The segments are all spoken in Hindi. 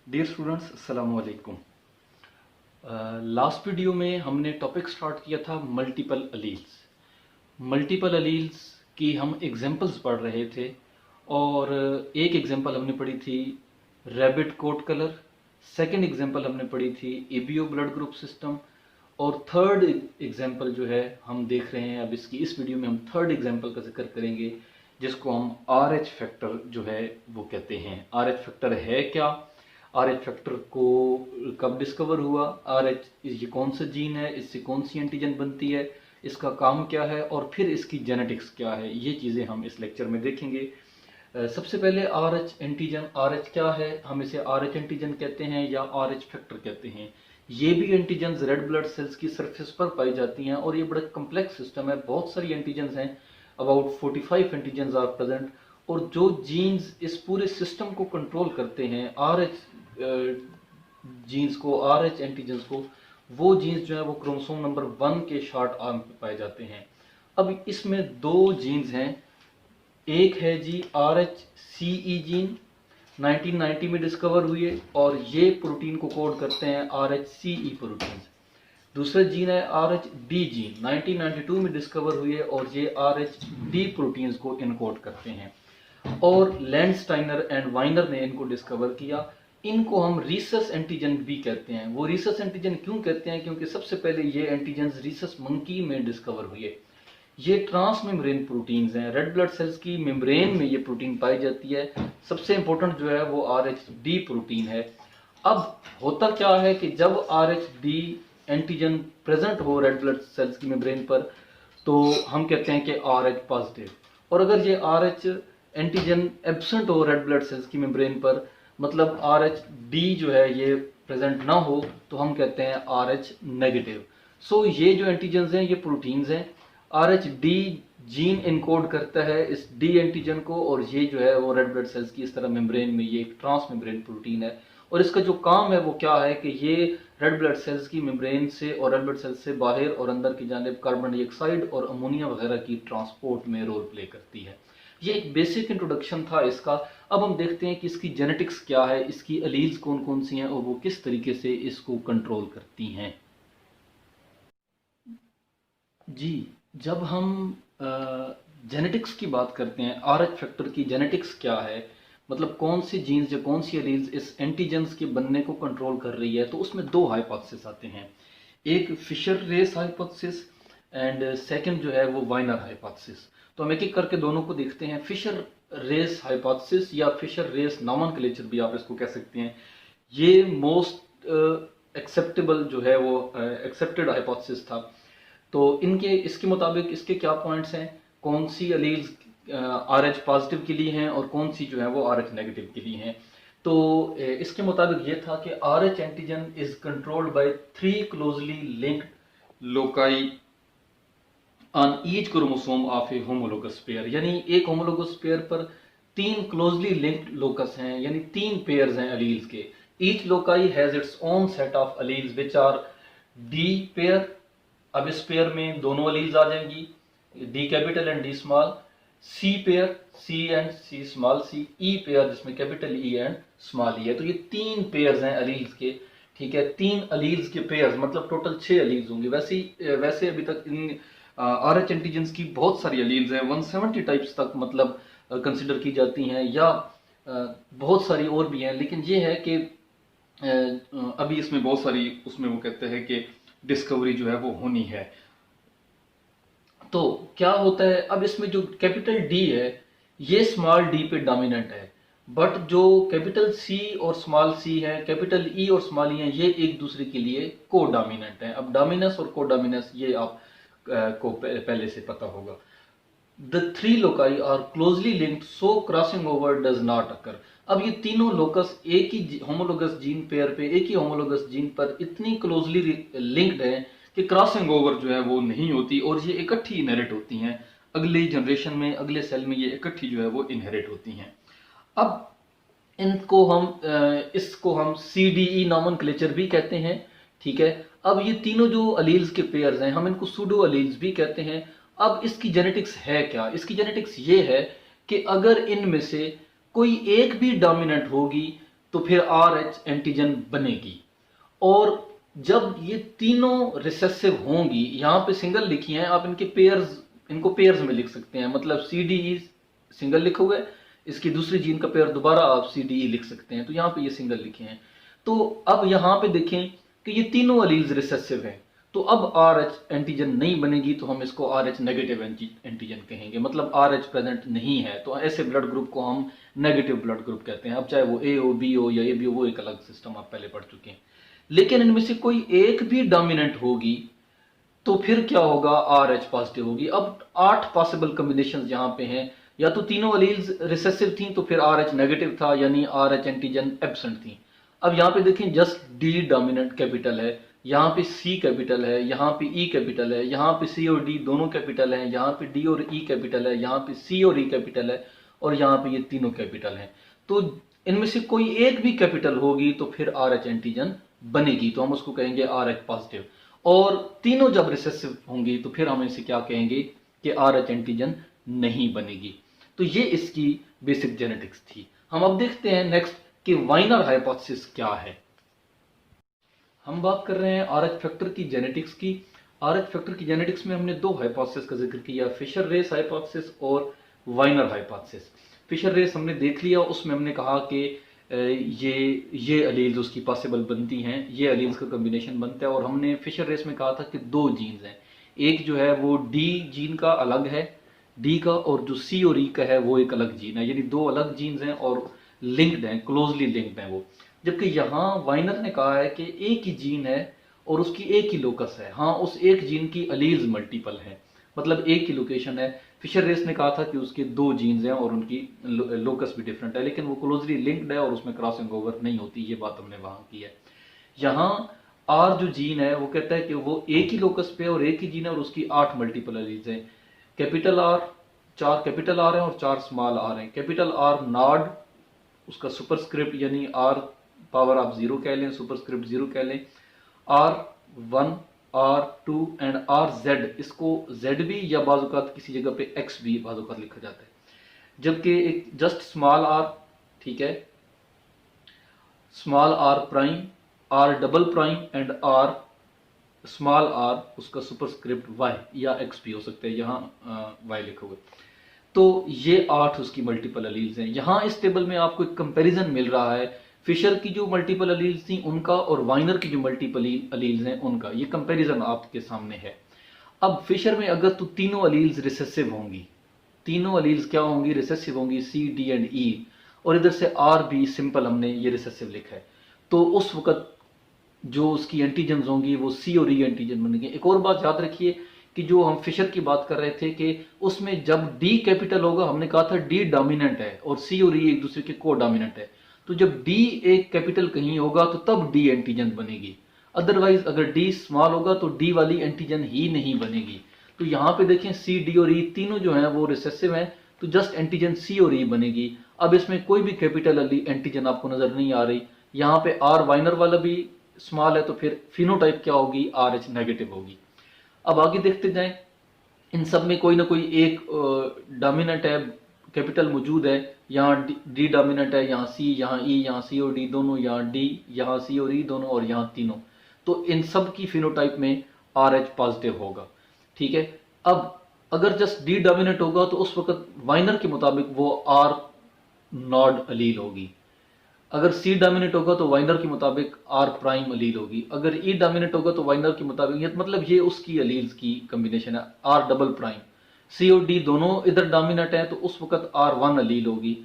डियर स्टूडेंट्स, अस्सलाम वालेकुम। लास्ट वीडियो में हमने टॉपिक स्टार्ट किया था मल्टीपल अलील्स। मल्टीपल अलील्स की हम एग्जांपल्स पढ़ रहे थे और एक एग्जांपल हमने पढ़ी थी rabbit coat colour, second example हमने पढ़ी थी एबीओ ब्लड ग्रुप सिस्टम और थर्ड एग्जांपल जो है हम देख रहे हैं। अब इस वीडियो में हम थर्ड एग्जांपल का जिक्र करेंगे जिसको हम आर एच फैक्टर जो है वो कहते हैं। आर एच फैक्टर है क्या, आर एच फैक्टर को कब डिस्कवर हुआ, आर एच ये कौन सा जीन है, इससे कौन सी एंटीजन बनती है, इसका काम क्या है और फिर इसकी जेनेटिक्स क्या है, ये चीज़ें हम इस लेक्चर में देखेंगे। सबसे पहले R H antigen, R H क्या है, हम इसे आर एच एंटीजन कहते हैं या आर एच फैक्टर कहते हैं। ये भी एंटीजन रेड ब्लड सेल्स की सरफेस पर पाई जाती हैं और ये बड़ा कम्प्लेक्स सिस्टम है। बहुत सारी एंटीजन हैं, अबाउट 45 एंटीजन आर प्रेजेंट। और जो जीन्स इस पूरे सिस्टम को कंट्रोल करते हैं, आर एच जीन्स को, आर एच एंटीजन को, वो जीन्स जो है वो क्रोमोसोम नंबर 1 के शॉर्ट आर्म पे पाए जाते हैं। अब इसमें दो जीन्स हैं, एक है G R H C E gene, 1990 में डिस्कवर हुए और ये प्रोटीन को कोड करते हैं are H C E protein. दूसरा जीन है आर एच डी जीन, 1992 में डिस्कवर हुए और ये आर एच डी प्रोटीन्स को इनकोड करते हैं। और लैंडस्टाइनर एंड वाइनर ने इनको डिस्कवर किया। इनको हम रीसस एंटीजन भी कहते हैं। वो रीसस एंटीजन क्यों कहते हैं? क्योंकि सबसे पहले ये एंटीजन रीसस मंकी में डिस्कवर हुए। ये ट्रांस मेम्ब्रेन प्रोटीन्स हैं, रेड ब्लड सेल्स की मेम्ब्रेन में ये प्रोटीन पाई जाती है। सबसे इंपॉर्टेंट जो है वो आर एच डी प्रोटीन है। अब होता क्या है कि जब R H D antigen present हो रेड ब्लड सेल्स की मेम्ब्रेन पर तो हम कहते हैं कि आर एच पॉजिटिव, और अगर ये आर एच एंटीजन एब्सेंट हो रेड ब्लड सेल्स की मेम्ब्रेन पर, मतलब आर एच डी जो है ये प्रेजेंट ना हो, तो हम कहते हैं आर एच नेगेटिव। सो ये जो एंटीजन हैं ये प्रोटीन्स हैं। R H D gene encode करता है इस डी एंटीजन को और ये जो है वो रेड ब्लड सेल्स की इस तरह मेम्ब्रेन में ये एक ट्रांस मेम्ब्रेन प्रोटीन है। और इसका जो काम है वो क्या है कि ये रेड ब्लड सेल्स की मेम्ब्रेन से और रेड ब्लड सेल्स से बाहर और अंदर की जानिब कार्बन डाइऑक्साइड और अमोनिया वगैरह की ट्रांसपोर्ट में रोल प्ले करती है। ये एक बेसिक इंट्रोडक्शन था इसका। अब हम देखते हैं कि इसकी जेनेटिक्स क्या है, इसकी अलील्स कौन कौन सी हैं और वो किस तरीके से इसको कंट्रोल करती हैं। जी, जब हम जेनेटिक्स की बात करते हैं, आर एच फैक्टर की जेनेटिक्स क्या है, मतलब कौन सी जीन्स या कौन सी एलील्स इस एंटीजेंस के बनने को कंट्रोल कर रही है, तो उसमें दो हाइपोथेसिस आते हैं। एक Fisher race hypothesis and second जो है वो वाइनर हाइपोथेसिस। तो हम एक एक करके दोनों को देखते हैं। फिशर रेस हाइपोथेसिस या फिशर रेस नॉमेनक्लेचर भी आप इसको कह सकते हैं, ये मोस्ट एक्सेप्टेबल जो है वो एक्सेप्टेड हाइपोथेसिस था। तो इनके इसके मुताबिक इसके क्या पॉइंट्स हैं, कौन सी अलील्स आर एच पॉजिटिव के लिए हैं और कौन सी जो है वो आर एच नेगेटिव के लिए हैं। तो इसके मुताबिक ये था कि R H antigen is controlled by 3 closely linked loci on each chromosome of A homologous pair. यानी एक होमोलोगस पेयर पर 3 क्लोजली लिंक्ड लोकस हैं, यानी 3 पेयर्स हैं अलील्स के। Each loci has its own set of alleles which are D pair. अब इस पेयर में दोनों अलील्स आ जाएंगी, D capital and D small. C pair, C and C small C. E pair जिसमें capital E and small E है। तो ये 3 पेयर्स हैं अलील्स के, ठीक है। 3 अलील्स के पेयर्स मतलब टोटल 6 अलील्स होंगे। वैसे अभी तक इन आर एच एंटीजेंस की बहुत सारी अलील्स हैं, 170 टाइप्स तक मतलब कंसिडर की जाती हैं, या बहुत सारी और भी हैं। लेकिन ये है कि अभी इसमें बहुत सारी उसमें वो कहते हैं कि डिस्कवरी जो है वो होनी है। तो क्या होता है, अब इसमें जो कैपिटल डी है ये स्मॉल डी पे डोमिनेंट है, बट जो कैपिटल सी और स्मॉल सी है, कैपिटल ई और स्मॉल ई है, ये एक दूसरे के लिए को डोमिनेंट है। अब डोमिनेंस और को डोमिनेंस ये आप को पहले से पता होगा। The 3 loci are closely linked, so crossing over does not occur. अब ये तीनों लोकस एक ही होमोलोगस जीन पेयर पे, एक ही होमोलोगस जीन पर इतनी क्लोजली लिंक्ड है कि क्रॉसिंग ओवर जो है वो नहीं होती और ये इकट्ठी इनहेरिट होती हैं। अगली जनरेशन में, अगले सेल में ये इकट्ठी जो है वो इनहेरिट होती हैं। अब इसको हम CDE नॉमेनक्लेचर भी कहते हैं, ठीक है। अब ये तीनों जो अलील्स के पेयर्स हैं हम इनको सूडो अलील्स भी कहते हैं। अब इसकी जेनेटिक्स है क्या? इसकी जेनेटिक्स ये है कि अगर इनमें से कोई एक भी डोमिनेंट होगी तो फिर आर एच एंटीजन बनेगी। और जब ये तीनों रिसेसिव होंगी, यहाँ पे सिंगल लिखी हैं, आप इनको पेयर्स में लिख सकते हैं, मतलब सी डी ई सिंगल लिखा हुआ है, इसकी दूसरी जीन का पेयर दोबारा आप सी डी ई लिख सकते हैं, तो यहाँ पे ये सिंगल लिखे हैं। तो अब यहाँ पे देखें कि ये तीनों अलील्स रिसेसिव हैं, तो अब आर एच एंटीजन नहीं बनेगी, तो हम इसको आर एच नेगेटिव एंटीजन कहेंगे, मतलब आर एच प्रेजेंट नहीं है, तो ऐसे ब्लड ग्रुप को हम नेगेटिव ब्लड ग्रुप कहते हैं। अब चाहे वो ए हो, बी हो या ए बी हो, वो एक अलग सिस्टम आप पहले पढ़ चुके हैं। लेकिन इनमें से कोई एक भी डोमिनेंट होगी तो फिर क्या होगा, आर एच पॉजिटिव होगी। अब 8 पॉसिबल कॉम्बिनेशन यहाँ पे हैं, या तो तीनों अलील्स रिसेसिव थी तो फिर आर एच नेगेटिव था, यानी आर एच एंटीजन एब्सेंट थी। अब यहाँ पे देखें, जस्ट डी डोमिनेंट कैपिटल है, यहाँ पे सी कैपिटल है, यहाँ पे ई कैपिटल है, यहाँ पे सी और डी दोनों कैपिटल हैं, यहाँ पे डी और ई कैपिटल है, यहाँ पे सी और ई कैपिटल है, और यहाँ पे ये तीनों कैपिटल हैं। तो इनमें से कोई एक भी कैपिटल होगी तो फिर आर एच एंटीजन बनेगी, तो हम उसको कहेंगे आर एच पॉजिटिव। और तीनों जब रिसेसिव होंगी तो फिर हम इसे क्या कहेंगे कि आर एच एंटीजन नहीं बनेगी। तो ये इसकी बेसिक जेनेटिक्स थी। हम अब देखते हैं नेक्स्ट कि वाइनर हाइपोथेसिस क्या है। हम बात कर रहे हैं आर एच फैक्टर की जेनेटिक्स की। आर एच फैक्टर की जेनेटिक्स में हमने दो हाइपोथेसिस का जिक्र किया, फिशर रेस हाइपोथेसिस और वाइनर हाइपोथेसिस। फिशर रेस हमने देख लिया, उसमें हमने कहा कि ये अलील्स उसकी पॉसिबल बनती हैं, ये अलील्स का कॉम्बिनेशन बनता है। और हमने फिशर रेस में कहा था कि दो जीन्स हैं, एक जो है वो डी जीन का अलग है, डी का, और जो सी और ई का है वो एक अलग जीन है, यानी दो अलग जीन्स हैं और लिंक्ड हैं, क्लोजली लिंक्ड हैं वो। जबकि यहाँ वाइनर ने कहा है कि एक ही जीन है और उसकी एक ही लोकस है। हाँ, उस एक जीन की अलील्स मल्टीपल है, मतलब एक ही लोकेशन है। फिशर रेस ने कहा था कि उसके दो जीन्स हैं और उनकी लोकस भी डिफरेंट है, लेकिन वो क्लोजली लिंक्ड है और उसमें क्रॉसिंग ओवर नहीं होती, ये बात हमने वहाँ की है। यहाँ आर जो जीन है वो कहता है कि वो एक ही लोकस पे और एक ही जीन है और उसकी 8 मल्टीपल एलील्स हैं। कैपिटल आर, 4 कैपिटल आर हैं और 4 स्मॉल आर हैं। कैपिटल आर नॉड, उसका सुपरस्क्रिप्ट यानी आर पावर आप 0 कह लें, सुपरस्क्रिप्ट 0 कह लें। R1, R2 एंड RZ, इसको Z भी या बाजुकात किसी जगह पे X भी बाजुकात लिखा जाता है। जबकि एक जस्ट स्मॉल आर, ठीक है, small R prime, R double prime and R small R, उसका सुपरस्क्रिप्ट Y या X भी हो सकता है, यहाँ Y लिखा हुआ है। तो ये 8 उसकी मल्टीपल अलील्स हैं। यहाँ इस टेबल में आपको एक कंपैरिजन मिल रहा है फिशर की जो मल्टीपल अलील्स थी उनका और वाइनर की जो मल्टीपल अलील्स हैं उनका, ये कंपैरिजन आपके सामने है। अब फिशर में अगर तो तीनों अलील्स रिसेसिव होंगी, तीनों अलील्स क्या होंगी, रिसेसिव होंगी, सी डी एंड ई, और इधर से आर भी सिंपल हमने ये रिसेसिव लिखा है, तो उस वक्त जो उसकी एंटीजन्स होंगी वो सी और ई एंटीजन बनेंगे। एक और बात याद रखिए कि जो हम फिशर की बात कर रहे थे कि उसमें जब डी कैपिटल होगा, हमने कहा था डी डोमिनेंट है और सी और ई एक दूसरे के को डोमिनेंट है, तो जब डी एक कैपिटल कहीं होगा तो तब डी एंटीजन बनेगी। अदरवाइज अगर डी स्मॉल होगा तो डी वाली एंटीजन ही नहीं बनेगी। तो यहाँ पे देखें सी डी और ई तीनों जो हैं वो रिसेसिव हैं, तो जस्ट एंटीजन सी और ई बनेगी। अब इसमें कोई भी कैपिटल एंटीजन आपको नजर नहीं आ रही। यहाँ पे आर वाइनर वाला भी स्मॉल है, तो फिर फिनोटाइप क्या होगी, आर एच नेगेटिव होगी। अब आगे देखते जाएं, इन सब में कोई ना कोई एक डोमिनेंट है, कैपिटल मौजूद है, यहाँ डी डोमिनेंट है, यहाँ सी, यहाँ ई, यहाँ सी और डी दोनों, यहाँ डी, यहाँ सी और ई दोनों, और यहाँ तीनों। तो इन सब की फिनोटाइप में आर एच पॉजिटिव होगा, ठीक है। अब अगर जस्ट डी डोमिनेंट होगा तो उस वक्त वाइनर के मुताबिक वो आर नॉड अलील होगी। अगर सी डोमिनेट होगा तो वाइनर के मुताबिक आर प्राइम अलील होगी। अगर ई डोमिनेट होगा तो वाइनर के मुताबिक, मतलब ये उसकी अलील्स की कॉम्बिनेशन है। आर डबल प्राइम, सी और डी दोनों इधर डोमिनेट है तो उस वक्त R1 अलील होगी।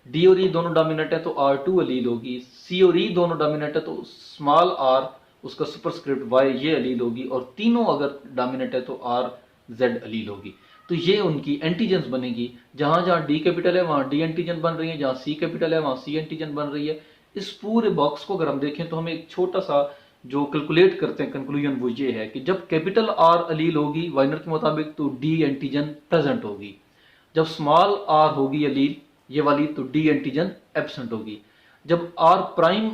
डी और ई दोनों डोमिनेट है तो R2 अलील होगी। सी और ई दोनों डोमिनेट है तो स्मॉल आर, उसका सुपरस्क्रिप्ट Y ये अलील होगी। और तीनों अगर डोमिनेट है तो RZ अलील होगी। तो ये उनकी एंटीजन्स बनेगी। जहां जहां डी कैपिटल है वहां डी एंटीजन बन रही है, जहां सी कैपिटल है वहां सी एंटीजन बन रही है। इस पूरे बॉक्स को अगर हम देखें तो हमें एक छोटा सा जो कैलकुलेट करते हैं कंक्लूजन वो ये है कि जब कैपिटल आर अलील होगी वाइनर के मुताबिक तो डी एंटीजन प्रेजेंट होगी। जब स्मॉल आर होगी अलील ये वाली तो डी एंटीजन एब्सेंट होगी। जब आर प्राइम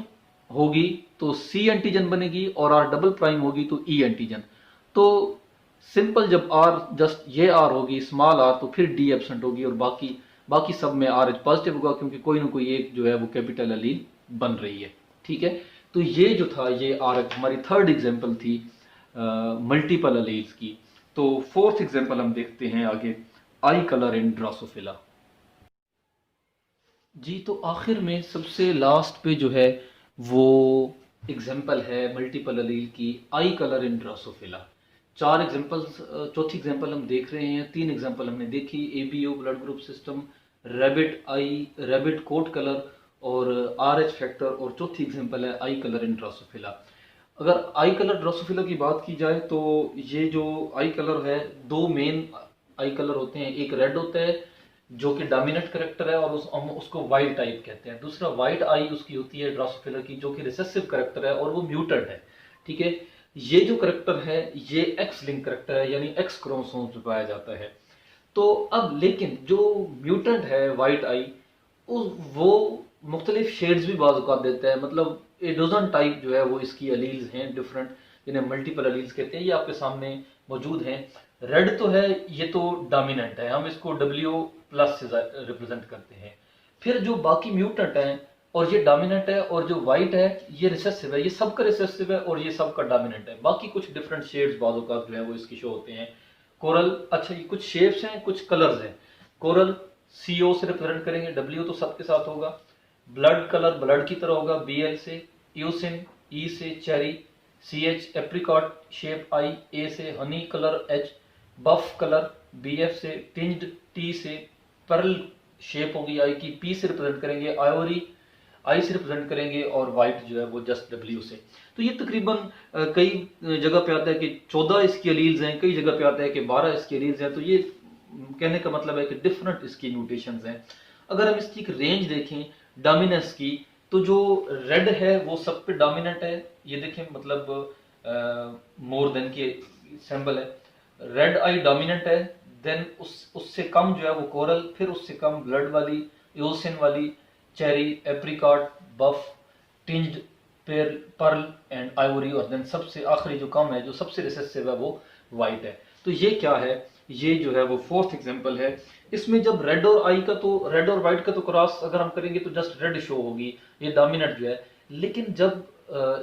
होगी तो सी एंटीजन बनेगी और आर डबल प्राइम होगी तो ई एंटीजन। तो सिंपल, जब आर जस्ट ये आर होगी स्मॉल आर तो फिर डी एब्सेंट होगी और बाकी सब में आर एच पॉजिटिव होगा, क्योंकि कोई ना कोई एक जो है वो कैपिटल अलील बन रही है। ठीक है, तो ये जो था ये हमारी थर्ड एग्जांपल थी मल्टीपल अलील्स की। तो फोर्थ एग्जांपल हम देखते हैं आगे, आई कलर इन ड्रोसोफिला। जी, तो आखिर में सबसे लास्ट पे जो है वो एग्जांपल है मल्टीपल अलील की, आई कलर इन ड्रोसोफिला। चार एग्जांपल्स, चौथी एग्जांपल हम देख रहे हैं, तीन एग्जांपल हमने देखी, ABO blood group system, rabbit eye, rabbit coat colour और आरएच फैक्टर, और चौथी एग्जांपल है आई कलर इन ड्रोसोफिला। अगर आई कलर ड्रोसोफिला की बात की जाए तो ये जो आई कलर है, दो मेन आई कलर होते हैं, एक रेड होता है जो कि डोमिनेंट करेक्टर है और हम उसको वाइल्ड टाइप कहते हैं, दूसरा वाइट आई उसकी होती है ड्रोसोफिला की, जो कि रिसेसिव करेक्टर है और वो म्यूटेंट है। ठीक है, ये जो करेक्टर है ये एक्स लिंक करेक्टर है, यानी एक्स क्रोमोसोम में पाया जाता है। तो अब लेकिन जो म्यूटेंट है वाइट आई, वो मुख्तलिफ शेड्स भी बाज़ औक़ात देता है, मतलब ए डजन टाइप जो है वो इसकी अलील्स हैं डिफरेंट, जिन्हें मल्टीपल अलील्स कहते हैं, ये आपके सामने मौजूद हैं। रेड तो है, ये तो डोमिनेंट है, हम इसको डब्ल्यू प्लस से रिप्रेजेंट करते हैं। फिर जो बाकी म्यूटेंट हैं, और ये डोमिनेंट है, और जो वाइट है ये रिसेसिव है, ये सबका रिसेसिव है और ये सबका डोमिनेंट है। बाकी कुछ डिफरेंट शेड्स बाज़ औक़ात जो है वो इसकी शो होते हैं। कोरल, अच्छा ये कुछ शेप्स हैं, कुछ कलर्स हैं। कोरल CO से रिप्रेजेंट करेंगे, W तो सबके साथ होगा। ब्लड कलर ब्लड की तरह होगा, BL से। यूसिन, E से cherry. CH apricot shape I, A से हनी कलर H। बफ कलर BF से। टिंज्ड T से। पर्ल शेप होगी I की, P से रिप्रेजेंट करेंगे। आयोरी I से रिप्रेजेंट करेंगे, और वाइट जो है वो जस्ट W से। तो ये तकरीबन कई जगह पे आता है कि 14 इसकी अलील्स हैं, कई जगह पे आता है कि 12 इसकी अलील्स हैं। तो ये कहने का मतलब है कि डिफरेंट इसकी म्यूटेशंस हैं। अगर हम इसकी एक रेंज देखें डोमिनेंस की, तो जो रेड है वो सब पे डोमिनेंट है, ये देखें मतलब मोर देन की सिंबल है, रेड आई डोमिनेंट है। देन उससे कम जो है वो कोरल, फिर उससे कम ब्लड वाली, यूसिन वाली, cherry, apricot, buff, tinged, pearl and ivory, और देन सबसे आखिरी जो कम है, जो सबसे रिसेसिव है, वो वाइट है। तो ये क्या है, ये जो है वो फोर्थ एग्जांपल है। इसमें जब रेड और आई का, तो रेड और वाइट का तो क्रॉस अगर हम करेंगे तो जस्ट रेड शो होगी, ये डोमिनेंट जो है। लेकिन जब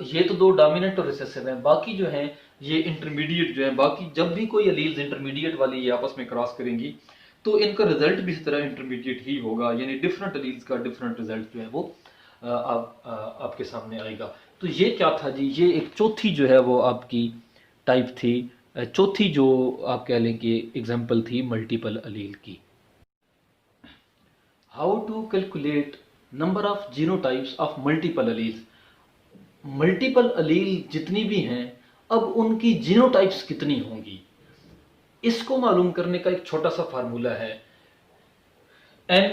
ये तो दो डोमिनेंट और रिसेसिव हैं, बाकी जो हैं ये इंटरमीडिएट जो है, बाकी जब भी कोई अलील्स इंटरमीडिएट वाली ये आपस में क्रॉस करेंगी तो इनका रिजल्ट भी इस तरह इंटरमीडिएट ही होगा, यानी डिफरेंट अलील्स का डिफरेंट रिजल्ट जो है वो आपके सामने आएगा। तो ये क्या था जी, ये एक चौथी जो है वो आपकी टाइप थी, चौथी जो आप कह लें कि एग्जाम्पल थी मल्टीपल अलील की। How to calculate number of genotypes of multiple alleles. Multiple allele जितनी भी हैं, अब उनकी जीनोटाइप्स कितनी होंगी, इसको मालूम करने का एक छोटा सा फार्मूला है, n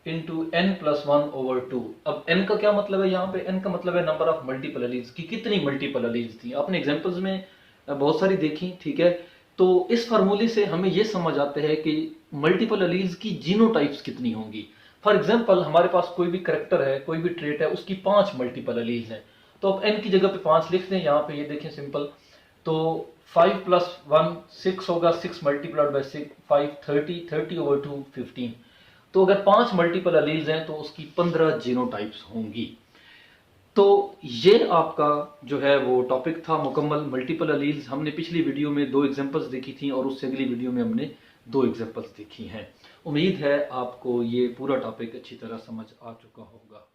इंटू n+1/2। अब n का क्या मतलब है, यहाँ पे n का मतलब है नंबर ऑफ मल्टीपल अलील्स की, कितनी मल्टीपल अलील्स थी। आपने एग्जांपल्स में बहुत सारी देखी, ठीक है। तो इस फार्मूले से हमें यह समझ आता है कि मल्टीपल अलील्स की जीनोटाइप्स कितनी होंगी। फॉर एग्जांपल हमारे पास कोई भी करेक्टर है, कोई भी ट्रेट है, उसकी 5 मल्टीपल अलील्स हैं। तो अब n की जगह पे 5 लिख दें, यहाँ पे ये देखें सिंपल। तो 5 + 1 6 होगा, 6 मल्टीप्लाइड बाई 6 5 30/2 15। तो अगर 5 मल्टीपल अलील्स हैं तो उसकी 15 जीनोटाइप्स होंगी। तो ये आपका जो है वो टॉपिक था मुकम्मल, मल्टीपल अलील्स। हमने पिछली वीडियो में 2 एग्जांपल्स देखी थी और उससे अगली वीडियो में हमने 2 एग्जांपल्स देखी हैं। उम्मीद है आपको ये पूरा टॉपिक अच्छी तरह समझ आ चुका होगा।